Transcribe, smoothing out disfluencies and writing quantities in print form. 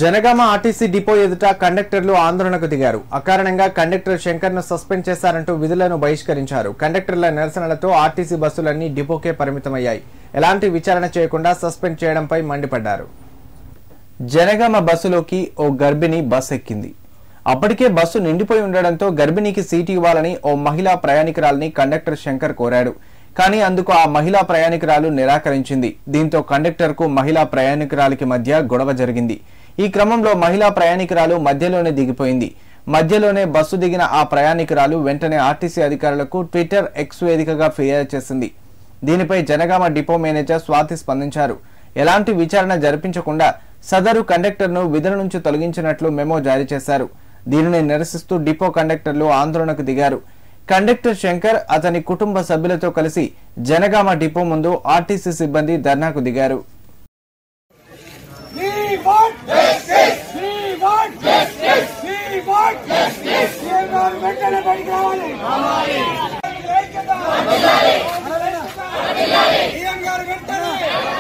Janagama RTC depot ఎదుట కండక్టర్లు ఆందోళనకు దిగారు. అకారణంగా కండక్టర్ శంకర్ ను సస్పెండ్ చేశారంటూ విధులను బహిష్కరించారు. కండక్టర్ల నిరసనలతో ఆర్టీసీ బస్సులన్నీ డిపోకే పరిమితమయ్యాయి. ఎలాంటి విచారణ చేయకుండా సస్పెండ్ చేయడంపై మండిపడ్డారు. జనగామ బస్సులోకి ఓ గర్భిణి బస్ ఎక్కింది. అప్పటికే బస్సు నిండిపోయి ఉండడంతో గర్భిణికి సీటు ఇవ్వాలని ఓ మహిళా ప్రయాణికురాలని కండక్టర్ శంకర్ కోరాడు. కానీ అందుకు ఆ మహిళా ప్రయాణికురాలు నిరాకరించింది. దీంతో కండక్టర్ కు మహిళా ప్రయాణికురాలికి మధ్య గొడవ జరిగింది. ఈ క్రమంలో మహిళా ప్రయాణికురాలు మధ్యలోనే దిగిపోయింది. మధ్యలోనే బస్సు దిగిన ఆ ప్రయాణికురాలు వెంటనే ఆర్టీసీ అధికారులకు ట్విట్టర్ ఎక్స్ వేదికగా ఫిర్యాదు చేసింది. దీనిపై జనగామ డిపో మేనేజర్ స్వాతి స్పందించారు. ఎలాంటి విచారణ జరిపించకుండా సదరు కండక్టర్ను విధుల నుంచి తొలగించినట్లు మెమో జారీ చేశారు. దీనిని నిరసిస్తూ డిపో కండక్టర్లు ఆందోళనకు దిగారు. కండక్టర్ శంకర్ అతని కుటుంబ సభ్యులతో కలిసి జనగామ డిపో ముందు ఆర్టీసీ సిబ్బంది ధర్నాకు దిగారు. వెంటనే